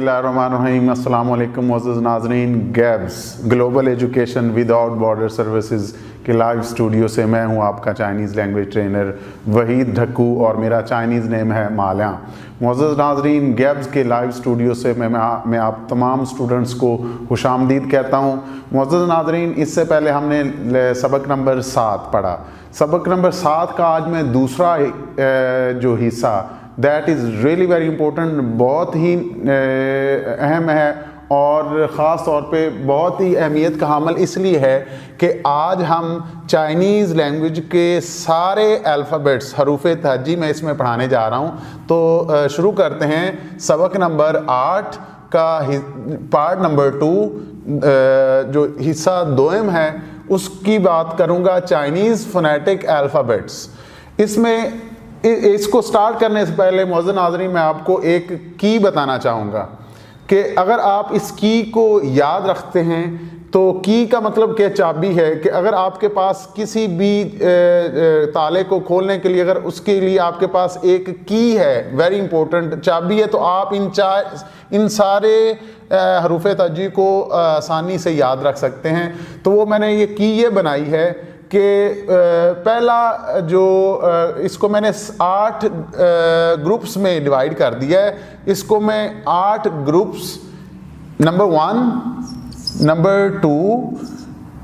बिस्मिल्लाहिर्रहमानिर्रहीम। अस्सलाम वालेकुम मोअज़्ज़ज़ नाज़रीन। Gabs global education without border services के लाइव स्टूडियो से मैं हूं आपका Chinese language trainer Waheed Dhakku और मेरा चाइनीज़ नेम है माल्या। मोअज़्ज़ज़ नाज़रीन, गैब्स के लाइव स्टूडियो से मैं आप तमाम स्टूडेंट्स को खुशामदीद कहता हूं। मोअज़्ज़ज़ नाज़रीन, इससे पहले हमने सबक नंबर 7 पढ़ा। सबक नंबर 7 का आज मैं दूसरा जो हिस्सा that is really very important, बहुत ही अहम है और ख़ास तौर पे बहुत ही अहमियत का हामिल इसलिए है कि आज हम चाइनीज़ लैंग्वेज के सारे अल्फ़ाबेट्स हरूफ तहज्जी में इसमें पढ़ाने जा रहा हूँ। तो शुरू करते हैं। सबक नंबर 8 का पार्ट नंबर 2 जो हिस्सा दोयम है उसकी बात करूँगा, चाइनीज़ फोनेटिक अल्फ़ाबेट्स। इसमें इसको स्टार्ट करने से पहले मोअज़्ज़ज़ नाज़रीन मैं आपको एक की बताना चाहूँगा कि अगर आप इस की को याद रखते हैं तो की का मतलब क्या चाबी है कि अगर आपके पास किसी भी ताले को खोलने के लिए अगर उसके लिए आपके पास एक की है, वेरी इंपॉर्टेंट चाबी है, तो आप इन सारे हरूफ तहज्जी को आसानी से याद रख सकते हैं। तो वो मैंने ये की ये बनाई है कि पहला जो इसको मैंने 8 ग्रुप्स में डिवाइड कर दिया है। इसको मैं 8 groups, number 1, number 2,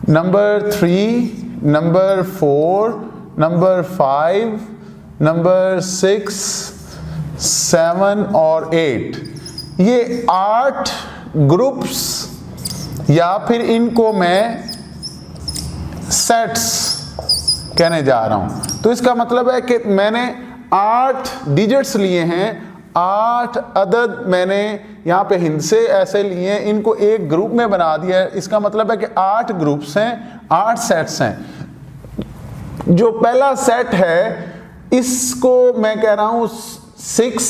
number 3, number 4, number 5, number 6, 7 और 8, ये 8 ग्रुप्स या फिर इनको मैं सेट्स कहने जा रहा हूं। तो इसका मतलब है कि मैंने 8 डिजिट्स लिए हैं, 8 अदद मैंने यहाँ पे हिंसे ऐसे लिए हैं, इनको एक ग्रुप में बना दिया है। इसका मतलब है कि 8 ग्रुप्स हैं, 8 सेट्स हैं। जो पहला सेट है इसको मैं कह रहा हूं 6,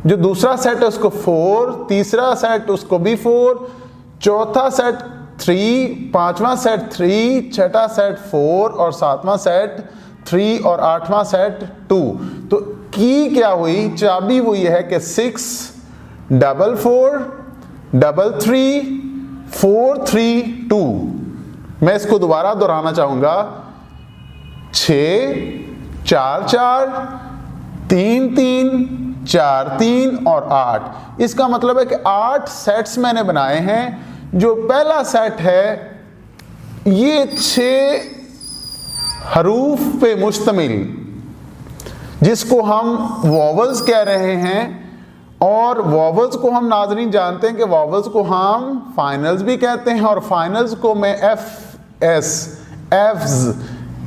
जो दूसरा सेट है उसको 4, तीसरा सेट उसको भी 4, चौथा सेट 3, पांचवा सेट 3, छठा सेट 4 और सातवां सेट 3 और आठवां सेट 2। तो की क्या हुई, चाबी वो ये है कि 6, 4, 4, 3, 3, 4, 3, 2। मैं इसको दोबारा दोहराना चाहूंगा, 6, 4, 4, 3, 3, 4, 3 और 8। इसका मतलब है कि 8 सेट्स मैंने बनाए हैं। जो पहला सेट है ये 6 हरूफ पे मुश्तमिल, जिसको हम वॉवल्स कह रहे हैं। और वॉवल्स को हम नाज़रीन जानते हैं कि वॉवल्स को हम फाइनल्स भी कहते हैं और फाइनल्स को मैं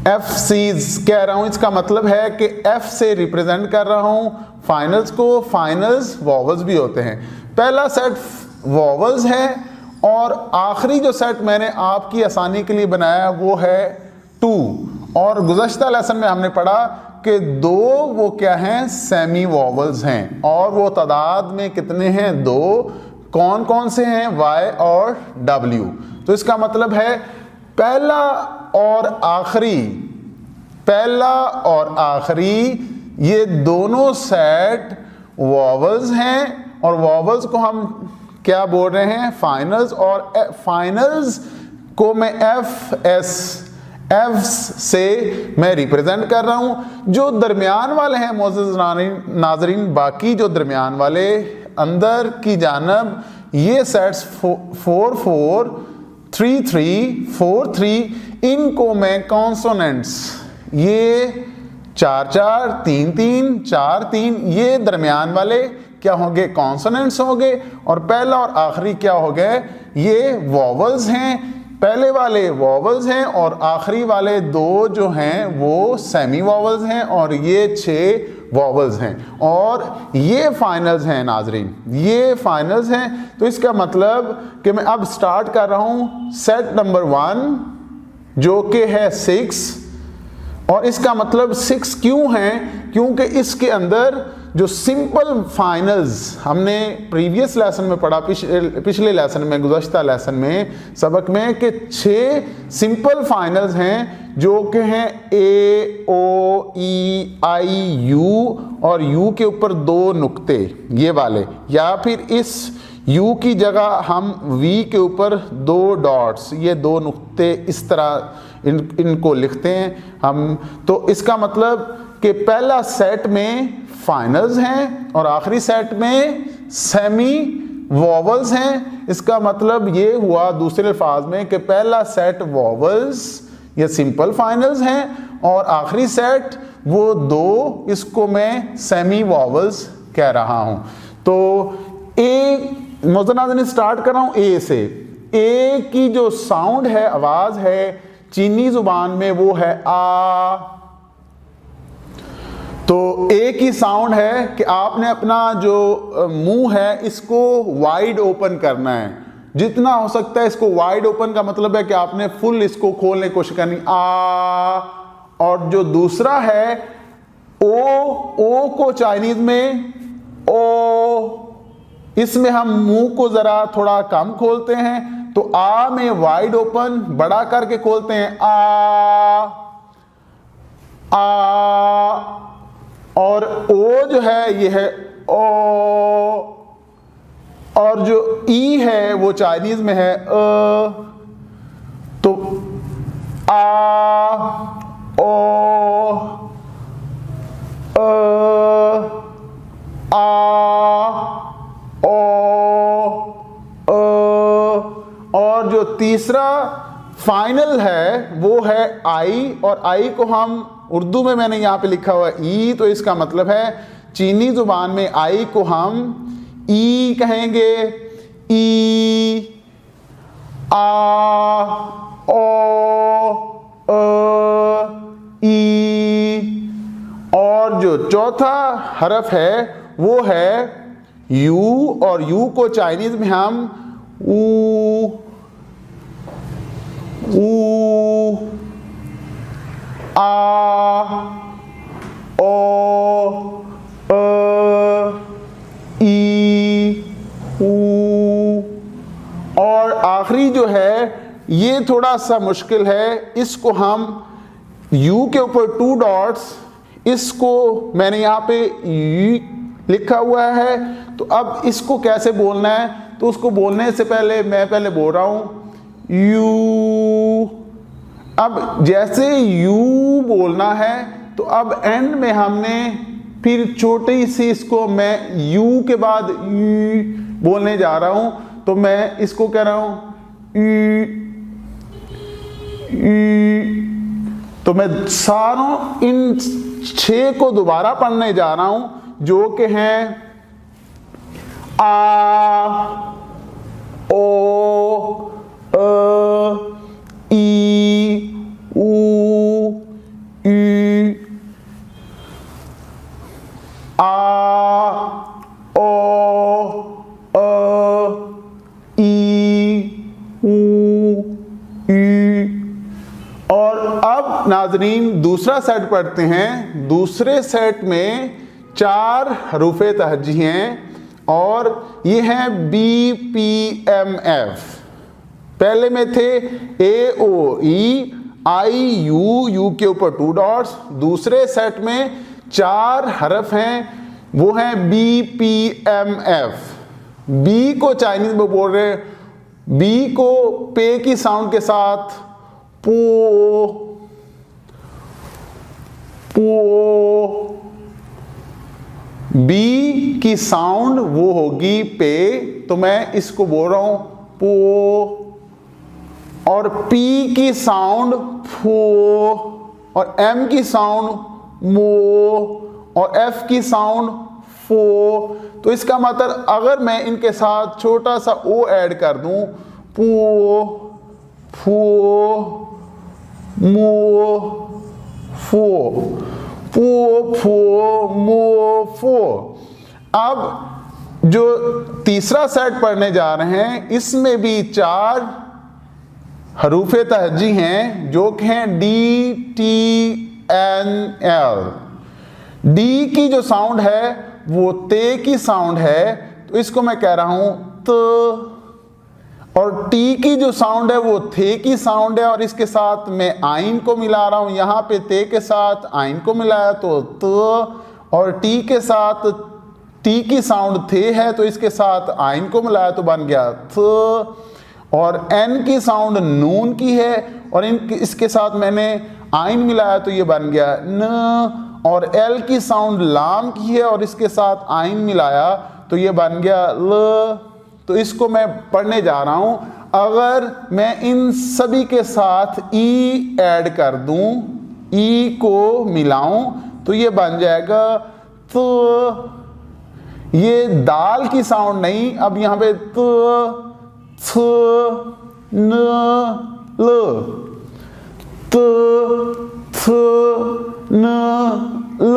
एफ सीज कह रहा हूं। इसका मतलब है कि एफ से रिप्रेजेंट कर रहा हूं फाइनल्स को। फाइनल्स वॉवल्स भी होते हैं। पहला सेट वॉवल्स है और आखिरी जो सेट मैंने आपकी आसानी के लिए बनाया वो है 2। और गुज़श्ता लेसन में हमने पढ़ा कि 2 वो क्या हैं, सेमी वॉवल्स हैं और वो तादाद में कितने हैं, 2। कौन कौन से हैं, Y और W। तो इसका मतलब है पहला और आखिरी ये दोनों सेट वॉवल्स हैं और वॉवल्स को हम क्या बोल रहे हैं, फाइनल्स। और फाइनल्स को मैं एफ से मैं रिप्रेजेंट कर रहा हूं। जो दरमियान वाले हैं मोअज़्ज़ज़ नाज़रीन, बाकी जो दरमियान वाले अंदर की जानब ये सेट्स 4, 4, 3, 3, 4, 3, इनको मैं कॉन्सोनेंट्स, ये 4, 4, 3, 3, 4, 3, ये दरमियान वाले क्या होंगे, कॉन्सोनेंट्स होंगे। और पहला और आखिरी क्या हो गए, ये वॉवल्स हैं। पहले वाले वॉवल्स हैं और आखिरी वाले 2 जो हैं वो सेमी वॉवल्स हैं और ये 6 वॉवल्स हैं और ये फाइनल्स हैं नाजरीन, ये फाइनल्स हैं। तो इसका मतलब कि मैं अब स्टार्ट कर रहा हूं सेट नंबर 1 जो कि है 6। और इसका मतलब 6 क्यों है, क्योंकि इसके अंदर जो सिंपल फाइनल्स हमने प्रीवियस लेसन में पढ़ा, पिछले लेसन में, गुज़श्ता लेसन में, सबक में, कि 6 सिंपल फाइनल्स हैं जो कि हैं A, O, E, I, U और U के ऊपर 2 नुक्ते ये वाले, या फिर इस यू की जगह हम वी के ऊपर 2 डॉट्स, ये 2 नुक्ते इस तरह इनको लिखते हैं हम। तो इसका मतलब कि पहला सेट में फाइनल्स हैं और आखिरी सेट में सेमी वॉवल्स हैं। इसका मतलब ये हुआ दूसरे अल्फाज में कि पहला सेट वॉवल्स या सिंपल फाइनल्स हैं और आखिरी सेट वो 2, इसको मैं सेमी वॉवल्स कह रहा हूं। तो ए मोज़नाज़रीन स्टार्ट कर रहा हूं ए से। ए की जो साउंड है, आवाज है चीनी जुबान में, वो है आ। तो ए की साउंड है कि आपने अपना जो मुंह है इसको वाइड ओपन करना है, जितना हो सकता है इसको वाइड ओपन का मतलब है कि आपने फुल इसको खोलने की कोशिश करनी, आ। और जो दूसरा है ओ को चाइनीज में ओ, इसमें हम मुंह को जरा थोड़ा कम खोलते हैं। तो आ में वाइड ओपन बड़ा करके खोलते हैं, आ। और ओ जो है ये है ओ, और जो ई है वो चाइनीज में है अ। तो आ, ओ, आ, ओ, और जो तीसरा फाइनल है वो है आई, और आई को हम उर्दू में मैंने यहाँ पे लिखा हुआ ई, तो इसका मतलब है चीनी जुबान में आई को हम ई कहेंगे, ई, आ, ओ, ई। और जो चौथा हरफ है वो है यू, और यू को चाइनीज में हम ऊ, आ, ओ, ई, ऊ। और आखिरी जो है ये थोड़ा सा मुश्किल है, इसको हम यू के ऊपर 2 डॉट्स, इसको मैंने यहाँ पे यू लिखा हुआ है। तो अब इसको कैसे बोलना है, तो उसको बोलने से पहले मैं पहले बोल रहा हूं यू। अब जैसे यू बोलना है तो अब एंड में हमने फिर छोटी सी इसको मैं यू के बाद यू बोलने जा रहा हूं। तो मैं इसको कह रहा हूं यू, यू। तो मैं सारों इन 6 को दोबारा पढ़ने जा रहा हूं, जो कि हैं आ, ओ, ई, ऊ, ई, आ, ओ, ई, ऊ, ई। और अब नाजरीन दूसरा सेट पढ़ते हैं। दूसरे सेट में 4 हरूफे तहज्जी हैं और ये हैं बी, पी, एम, एफ। पहले में थे ए, ओ, ई, आई, यू के ऊपर 2 डॉट्स। दूसरे सेट में 4 हरफ हैं, वो हैं B, P, M, F. B को चाइनीज में बोल रहे हैं, बी को पे की साउंड के साथ पो, पो। बी की साउंड वो होगी पे, तो मैं इसको बोल रहा हूं पो। और पी की साउंड फो, और एम की साउंड मो, और एफ की साउंड फो। तो इसका मतलब अगर मैं इनके साथ छोटा सा ओ ऐड कर दूं, पो, फो, मो, फो, पो, फो, मो, फो। अब जो तीसरा सेट पढ़ने जा रहे हैं इसमें भी 4 हरूफे तहज्जी हैं, जो कि हैं D, T, N, L. D की जो साउंड है वो ते की साउंड है, तो इसको मैं कह रहा हूं त। और टी की जो साउंड है वो थे की साउंड है, और इसके साथ मैं आइन को मिला रहा हूं। यहाँ पे ते के साथ आइन को मिलाया तो त, और टी के साथ टी की साउंड थे है तो इसके साथ आइन को मिलाया तो बन गया थ, और एन की साउंड नून की है और इसके साथ मैंने आइन मिलाया तो ये बन गया न, और एल की साउंड लाम की है और इसके साथ आइन मिलाया तो ये बन गया ल। तो इसको मैं पढ़ने जा रहा हूं। अगर मैं इन सभी के साथ ई ऐड कर दूं, ई को मिलाऊं तो ये बन जाएगा तो। ये दाल की साउंड नहीं, अब यहां पे त, थ, न, ल, त, थ, न, ल।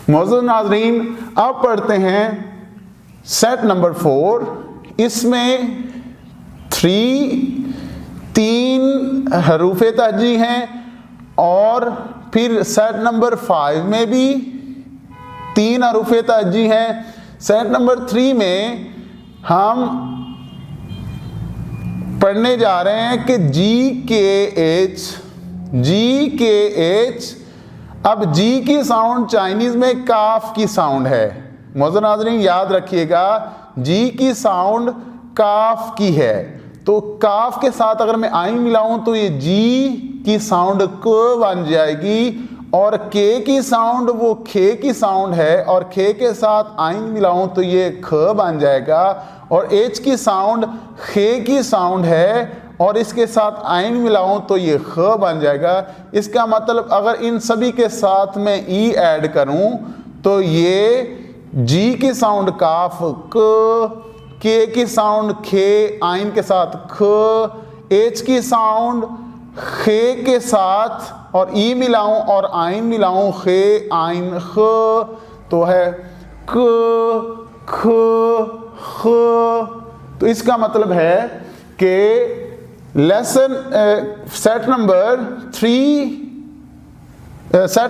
मौजूद नाज़रीन, अब पढ़ते हैं सेट नंबर 4। इसमें 3 हरूफ तहजी हैं और फिर सेट नंबर 5 में भी 3 हरूफ तहजी हैं। सेट नंबर 3 में हम पढ़ने जा रहे हैं कि जी के एच। अब जी की साउंड चाइनीज में काफ की साउंड है। मौजूद नाज़रीन याद रखिएगा, जी की साउंड काफ की है, तो काफ के साथ अगर मैं आइन मिलाऊं तो ये जी की साउंड क बन जाएगी, और के की साउंड वो खे की साउंड है और खे के साथ आइन मिलाऊं तो ये ख बन जाएगा, और एच की साउंड खे की साउंड है और इसके साथ आइन मिलाऊं तो ये ख बन जाएगा। इसका मतलब अगर इन सभी के साथ मैं ई ऐड करूं तो ये जी की साउंड काफ क, के की साउंड खे आइन के साथ ख, एच की साउंड खे के साथ और ई मिलाऊं और आइन मिलाऊं खे आइन ख, तो है क ख ख। तो इसका मतलब है कि लेसन सेट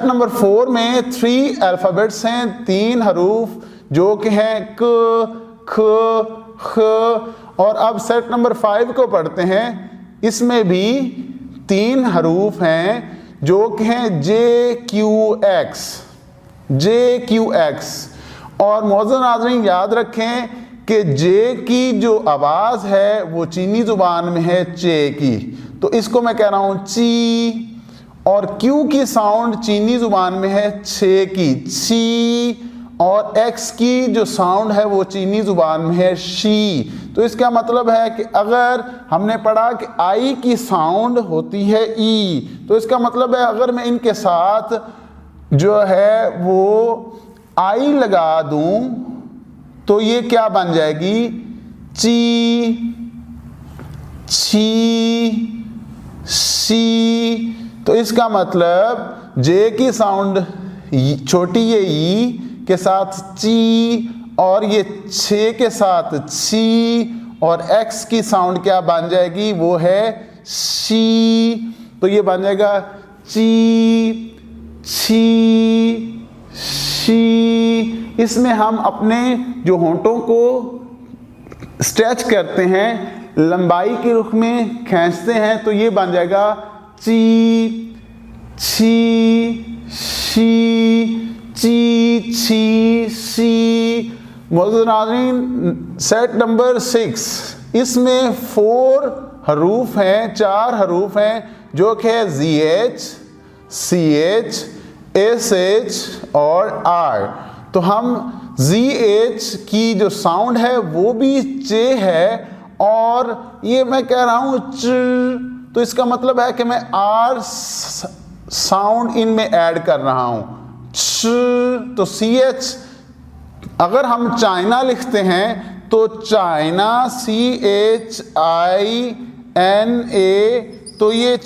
नंबर 4 में 3 अल्फ़ाबेट्स हैं, 3 हरूफ जो कि हैं क ख ख। और अब सेट नंबर 5 को पढ़ते हैं। इसमें भी 3 हरूफ हैं जो कि हैं जे क्यू एक्स। और मौजूद नाज़रीन याद रखें कि जे की जो आवाज़ है वो चीनी ज़ुबान में है चे की, तो इसको मैं कह रहा हूँ ची, और क्यू की साउंड चीनी ज़ुबान में है छे की ची, और एक्स की जो साउंड है वो चीनी ज़ुबान में है शी। तो इसका मतलब है कि अगर हमने पढ़ा कि आई की साउंड होती है ई, तो इसका मतलब है अगर मैं इनके साथ जो है वो आई लगा दूं तो ये क्या बन जाएगी, ची छी सी। तो इसका मतलब जे की साउंड छोटी ये ई के साथ ची और ये छे के साथ छी, और एक्स की साउंड क्या बन जाएगी, वो है शी। तो ये बन जाएगा ची छी शी। इसमें हम अपने जो होंठों को स्ट्रेच करते हैं, लंबाई के रुख में खींचते हैं, तो ये बन जाएगा ची छी शी ची छी सी। मौजूद नाज़रीन सेट नंबर 6, इसमें 4 हरूफ हैं, 4 हरूफ हैं जो कि है G H, C H, S H और आर। तो हम जी एच की जो साउंड है वो भी चे है, और ये मैं कह रहा हूँ च, तो इसका मतलब है कि मैं आर साउंड इनमें ऐड कर रहा हूँ च। तो सी एच अगर हम चाइना लिखते हैं तो चाइना CHINA, तो ये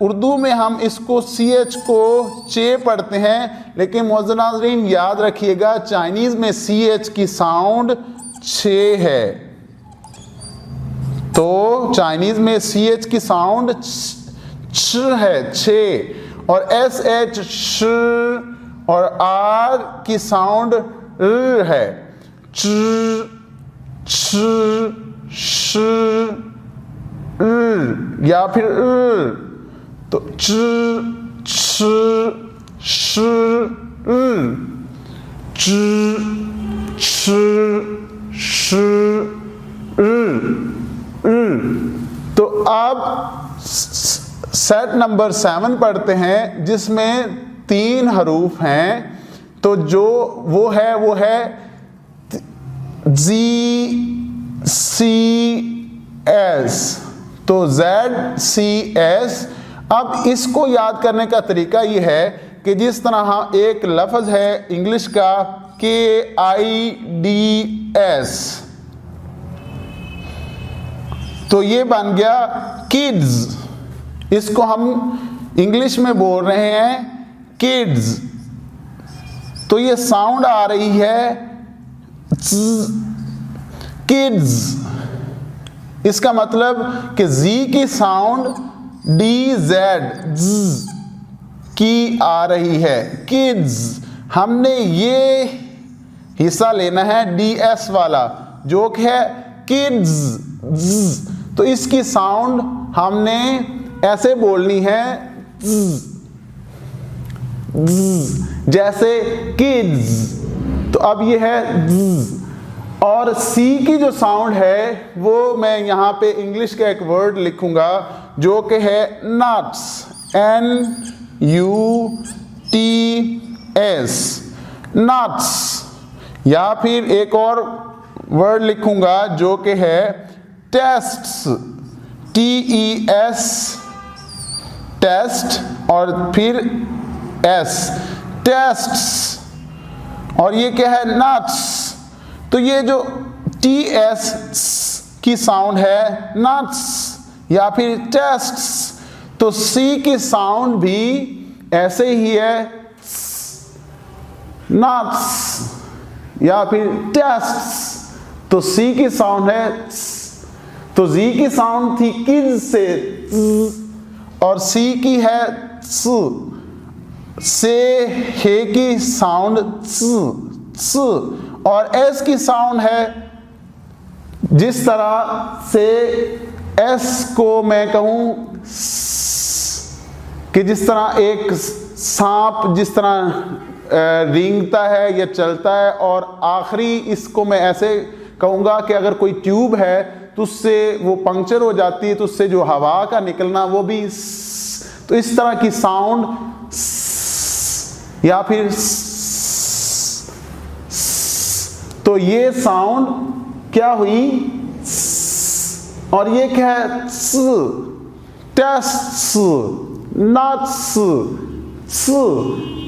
उर्दू में हम इसको CH को चे पढ़ते हैं, लेकिन मौजूद नाज़रीन याद रखिएगा चाइनीज़ में CH की साउंड छे है। तो चाइनीज़ में CH की साउंड छ है छे, और SH श, और R की साउंड र है च छ श र, या फिर र। तो च छ श र च, श, श, तो अब सेट नंबर 7 पढ़ते हैं जिसमें 3 हरूफ हैं। तो जो वो है Z C S, तो ZCS। अब इसको याद करने का तरीका ये है कि जिस तरह एक लफ्ज़ है इंग्लिश का KIDS, तो ये बन गया किड्स। इसको हम इंग्लिश में बोल रहे हैं किड्स, तो ये साउंड आ रही है किड्स। इसका मतलब कि जी की साउंड DZ की आ रही है, किड्स। हमने ये हिस्सा लेना है DS वाला जो कि है किड्स, तो इसकी साउंड हमने ऐसे बोलनी है जैसे किड्स। तो अब ये है और C की जो साउंड है वो मैं यहाँ पे इंग्लिश का एक वर्ड लिखूंगा जो कि है नट्स, NUTS, नट्स। या फिर एक और वर्ड लिखूंगा जो कि है टेस्ट्स, TES, टेस्ट और फिर S, टेस्ट्स। और ये क्या है नट्स, तो ये जो TS की साउंड है नट्स या फिर टेस्ट्स, तो C की साउंड भी ऐसे ही है नट्स या फिर टेस्ट्स, तो C की साउंड है। तो Z की साउंड थी किड्स से और C की है से हे की साउंड स, और S की साउंड है जिस तरह से S को मैं कहूं कि जिस तरह एक सांप जिस तरह रेंगता है या चलता है, और आखिरी इसको मैं ऐसे कहूँगा कि अगर कोई ट्यूब है तो उससे वो पंक्चर हो जाती है, तो उससे जो हवा का निकलना वो भी तो इस तरह की साउंड या फिर तो ये साउंड क्या हुई और ये क्या है टेस्ट्स, नट्स,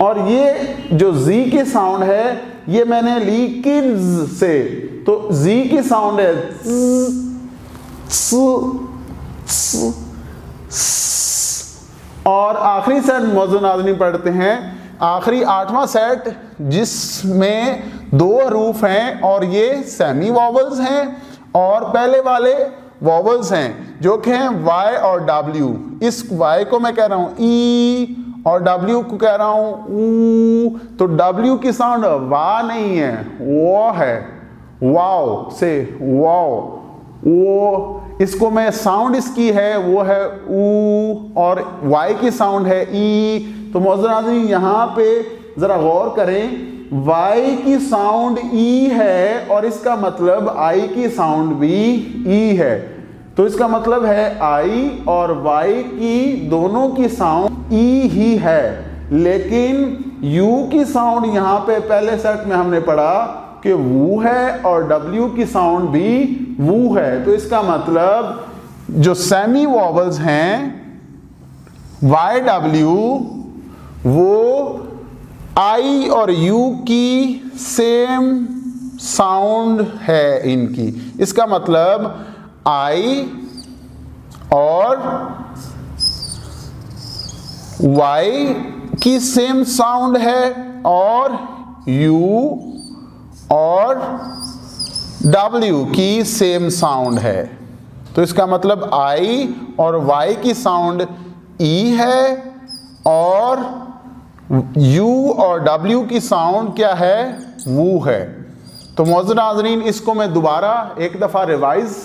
और ये जो Z की साउंड है ये मैंने ली किड्स से, तो Z की साउंड है और आखिरी सेट मौजूद नाज़रीन पढ़ते हैं। आखिरी 8वां सेट जिसमें 2 हरूफ हैं और ये सेमी वॉवल्स हैं और पहले वाले वॉवल्स हैं जो कि हैं Y और W। इस Y को मैं कह रहा हूं E और W को कह रहा हूं ऊ, तो W की साउंड वा नहीं है, वो है वाओ से वाओ, वो इसको मैं साउंड इसकी है वो है ऊ, और Y की साउंड है ई। तो मौजूद नाज़रीन यहाँ पे जरा गौर करें, Y की साउंड ई है और इसका मतलब I की साउंड भी ई है, तो इसका मतलब है I और Y की दोनों की साउंड ई ही है, लेकिन U की साउंड यहाँ पे पहले सेट में हमने पढ़ा कि वू है और W की साउंड भी वू है, तो इसका मतलब जो सेमी वॉवल्स हैं YW वो I और U की सेम साउंड है इनकी। इसका मतलब I और Y की सेम साउंड है और U और W की सेम साउंड है, तो इसका मतलब I और Y की साउंड E है और U और W की साउंड क्या है वू है। तो मौजूद नाज़रीन इसको मैं दोबारा एक दफ़ा रिवाइज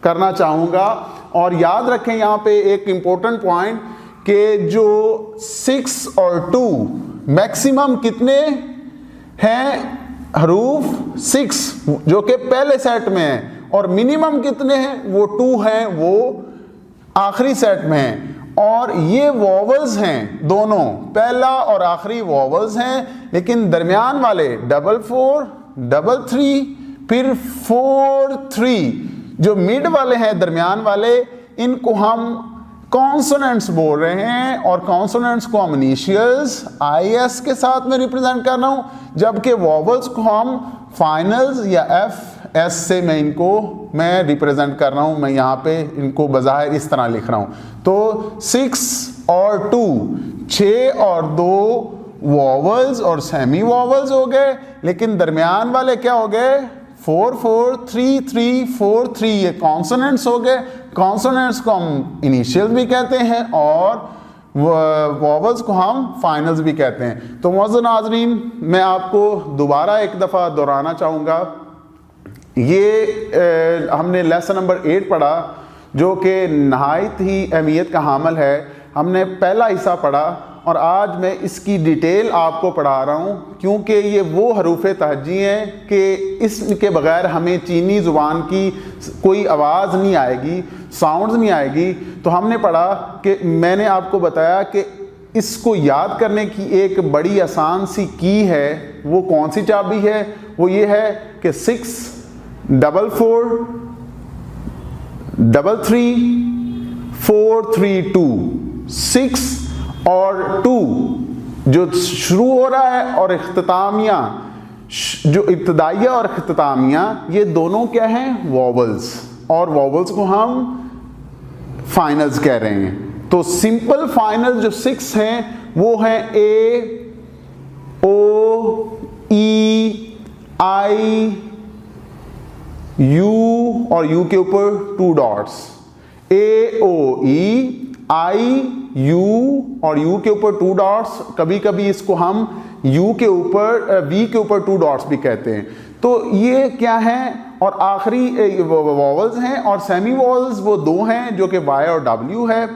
करना चाहूँगा और याद रखें यहाँ पे एक इम्पोर्टेंट पॉइंट कि जो 6 और 2 मैक्सिमम कितने हैं हरूफ 6 जो कि पहले सेट में है, और मिनिमम कितने हैं, वो 2 हैं, वो आखिरी सेट में है। और ये वॉवल्स हैं, दोनों पहला और आखिरी वॉवल्स हैं, लेकिन दरमियान वाले 4 4 3 फिर 4 3 जो मिड वाले हैं, दरमियान वाले, इनको हम कॉन्सोनेंट्स बोल रहे हैं, और कॉन्सोनेंट्स को हम इनिशियल्स IS के साथ में रिप्रेजेंट कर रहा हूं, जबकि वॉवल्स को हम फाइनल्स या FS से मैं रिप्रेजेंट कर रहा हूं। मैं यहाँ पे इनको बज़ाहिर इस तरह लिख रहा हूं। तो 6 और 2, 6 और 2 वॉवल्स और सेमी वॉवल्स हो गए, लेकिन दरमियान वाले क्या हो गए, 4 4 3 3 4 3, ये कॉन्सोनेंट्स हो गए। कॉन्सोनेंट्स को हम इनिशियल भी कहते हैं और वॉवल्स को हम फाइनल्स भी कहते हैं। तो मुअज़्ज़ज़ नाज़रीन, मैं आपको दोबारा एक दफ़ा दोहराना चाहूँगा, ये हमने लेसन नंबर 8 पढ़ा, जो कि नहायत ही अहमियत का हामिल है। हमने पहला हिस्सा पढ़ा और आज मैं इसकी डिटेल आपको पढ़ा रहा हूँ, क्योंकि ये वो हरूफ तहजी हैं कि इसके बगैर हमें चीनी ज़ुबान की कोई आवाज़ नहीं आएगी, साउंड्स नहीं आएगी। तो हमने पढ़ा कि मैंने आपको बताया कि इसको याद करने की एक बड़ी आसान सी की है। वो कौन सी चाबी है, वो ये है कि 6 4 4 3 3 4 3 2, 6 और 2 जो शुरू हो रहा है, और इख्तितामिया जो इब्तदाइया और इख्तितामिया, ये दोनों क्या हैं, वॉवल्स, और वॉवल्स को हम फाइनल्स कह रहे हैं। तो सिंपल फाइनल जो 6 हैं वो हैं A, O, E, I, U और U के ऊपर 2 dots, A, O, E, I, U और U के ऊपर 2 डॉट्स। कभी कभी इसको हम U के ऊपर V के ऊपर 2 डॉट्स भी कहते हैं। तो ये क्या है, और आखिरी वॉवल्स हैं, और सेमी वॉवल्स वो 2 हैं जो कि Y और W है।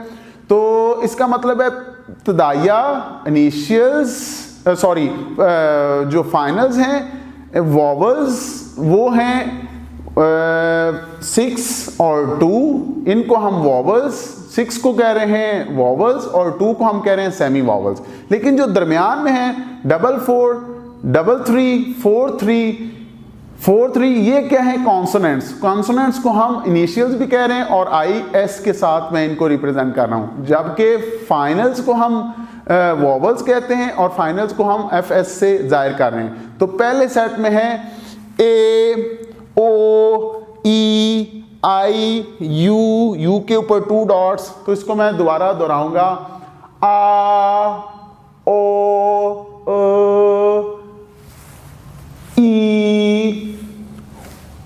तो इसका मतलब है इब्तदाइया इनिशियल्स, सॉरी जो फाइनल्स हैं, वॉवल्स वो हैं 6 और 2, इनको हम वॉवल्स, 6 को कह रहे हैं वॉवल्स और 2 को हम कह रहे हैं सेमी वॉवल्स। लेकिन जो दरमियान में है 4 4 3 4 3 4 3, ये क्या है, कॉन्सोनेंट्स। कॉन्सोनेंट्स को हम इनिशियल्स भी कह रहे हैं और IS के साथ मैं इनको रिप्रेजेंट कर रहा हूं, जबकि फाइनल्स को हम वॉवल्स कहते हैं और फाइनल्स को हम FS से जाहिर कर रहे हैं। तो पहले सेट में है A, O, E, I, U के ऊपर 2 डॉट्स। तो इसको मैं दोबारा दोहराऊंगा, A, O, E,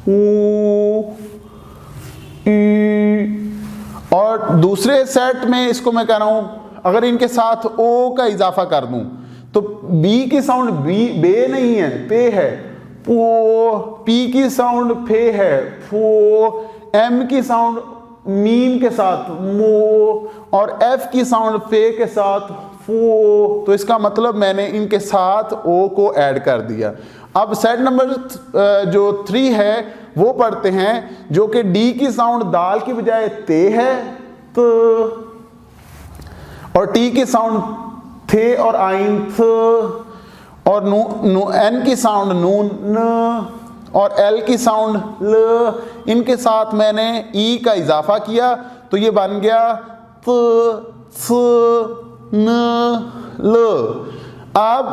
U, E। और दूसरे सेट में इसको मैं कह रहा हूं, अगर इनके साथ O का इजाफा कर दूं तो B की साउंड बे नहीं है, पे है, पो। P की साउंड फे है, फो। M की साउंड मीम के साथ, मो। और F की साउंड फे के साथ, फो। तो इसका मतलब मैंने इनके साथ O को ऐड कर दिया। अब सेट नंबर जो 3 है वो पढ़ते हैं, जो कि D की साउंड दाल की बजाय ते है, तो, और T की साउंड थे और आइन, थ। और N की साउंड नून, न। और L की साउंड ल। इनके साथ मैंने E का इजाफा किया तो ये बन गया त, स, न, ल। अब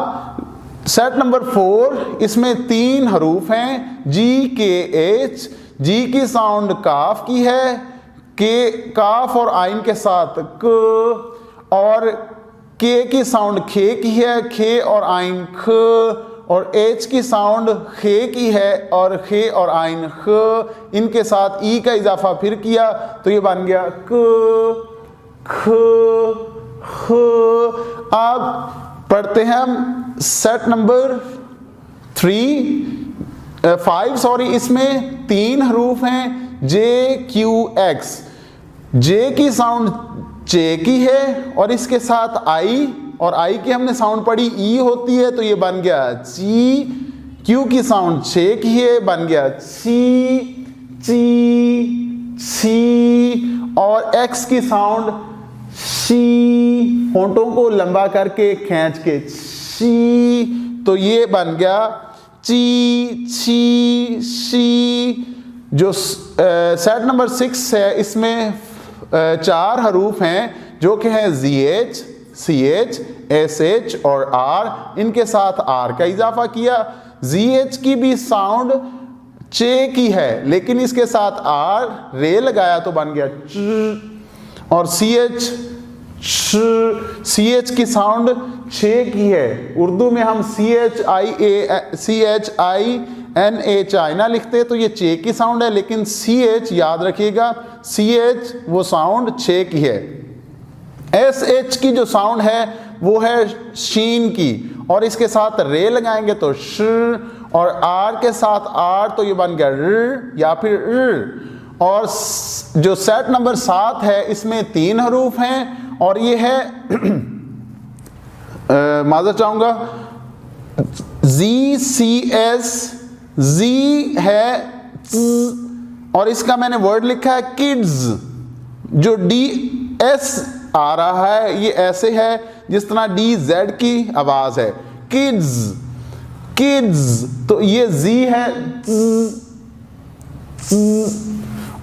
सेट नंबर 4, इसमें 3 हरूफ हैं, G, K, H। G की साउंड काफ की है, के काफ और आइन के साथ क। और K की साउंड खे की है, खे और आइन ख। और H की साउंड खे की है और खे और आइन ख। इनके साथ E का इजाफा फिर किया तो ये बन गया क, ख, ह। अब पढ़ते हैं हम सेट नंबर 5 सॉरी, इसमें 3 हरूफ हैं, J, Q, X। J की साउंड चे की है और इसके साथ I, और I की हमने साउंड पढ़ी E होती है, तो ये बन गया G, क्यू की साउंड छे की है, बन गया ची ची ची। और एक्स की साउंड शी, होंठों को लंबा करके खींच के शी, तो ये बन गया ची छी शी। जो सेट नंबर 6 है इसमें 4 हरूफ हैं जो कि हैं ZH, CH, SH और R। इनके साथ R का इजाफा किया। ZH की भी साउंड चे की है, लेकिन इसके साथ R रे लगाया तो बन गया च। और CH की साउंड छे की है। उर्दू में हम CHINA ना लिखते तो ये चे की साउंड है, लेकिन CH याद रखिएगा, CH वो साउंड छे की है। SH की जो साउंड है वो है शीन की, और इसके साथ रे लगाएंगे तो श, और R के साथ R तो ये बन गया र या फिर र। और जो सेट नंबर 7 है इसमें 3 हरूफ हैं, और ये है माज़ा चाहूंगा ZCS, Z है Z, और इसका मैंने वर्ड लिखा है किड्स। जो DS आ रहा है ये ऐसे है जिस तरह DZ की आवाज है, किड्स किड्स, तो ये Z है Z, Z।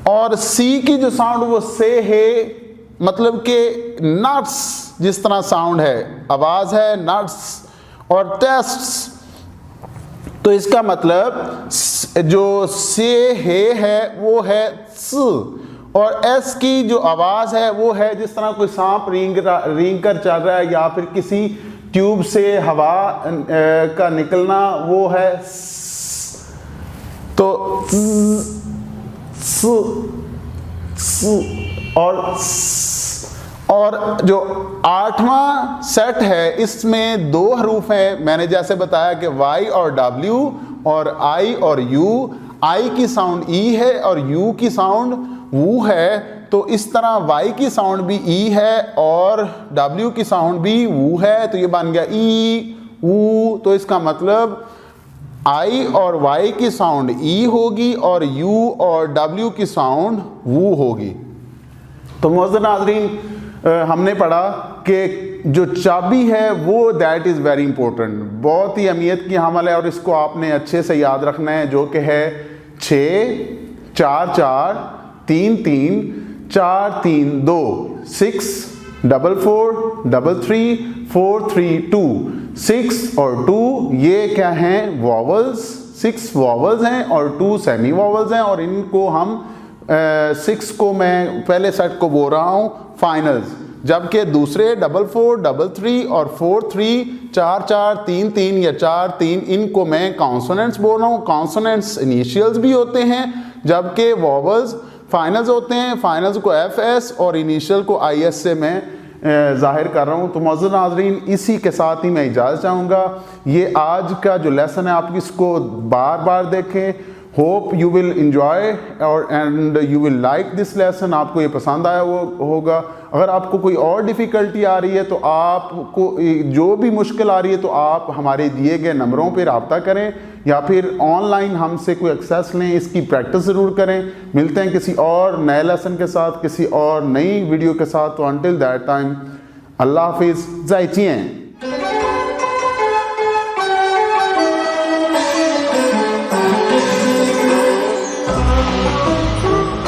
और C की जो साउंड वो से है, मतलब कि नट्स जिस तरह साउंड है, आवाज है नट्स। और टेस्ट्स, तो इसका मतलब जो से है वो है स, और S की जो आवाज है वो है जिस तरह कोई सांप रेंग कर चल रहा है, या फिर किसी ट्यूब से हवा का निकलना, वो है स। तो स, स और जो 8वां सेट है इसमें 2 हरूफ हैं। मैंने जैसे बताया कि Y और W और I और U। I की साउंड E है और U की साउंड वू है, तो इस तरह Y की साउंड भी E है और W की साउंड भी वू है, तो ये बन गया ई ऊ। तो इसका मतलब I और Y की साउंड E होगी और U और W की साउंड वू होगी। तो मोअज़्ज़िज़ नाज़रीन, हमने पढ़ा कि जो चाबी है वो दैट इज़ वेरी इंपॉर्टेंट, बहुत ही अहमियत की हामिल है, और इसको आपने अच्छे से याद रखना है, जो कि है 6 4 4 3 3 4 3 2 6 4 4 3 4 3 2 6 और 2 ये क्या हैं, वॉवल्स। 6 वॉवल्स हैं और 2 सेमी वॉवल्स हैं, और इनको हम 6 को मैं पहले सेट को बोल रहा हूँ फाइनल्स, जबकि दूसरे 4 4 3 और 4 3 4 4 3 3 या 4 3 इनको मैं कॉन्सोनेंट्स बोल रहा हूँ। कॉन्सोनेंट्स इनिशियल्स भी होते हैं, जबकि वॉवल्स फाइनल्स होते हैं। फाइनल्स को FS और इनिशियल को IS से मैं ज़ाहिर कर रहा हूँ। तो मोअज़्ज़िज़ नाज़रीन, इसी के साथ ही मैं इजाज़त चाहूँगा। ये आज का जो लेसन है आप इसको बार बार देखें। होप यू विल इंजॉय और and you will like this lesson. आपको ये पसंद आया होगा। अगर आपको कोई और डिफ़िकल्टी आ रही है तो आपको जो भी मुश्किल आ रही है तो आप हमारे दिए गए नंबरों पर रब्ता करें, या फिर ऑनलाइन हमसे कोई एक्सेस लें, इसकी प्रैक्टिस ज़रूर करें। मिलते हैं किसी और नए लेसन के साथ, किसी और नई वीडियो के साथ। तो अंटिल दैट टाइम, अल्लाह हाफिज़, ज़ाइचिएं।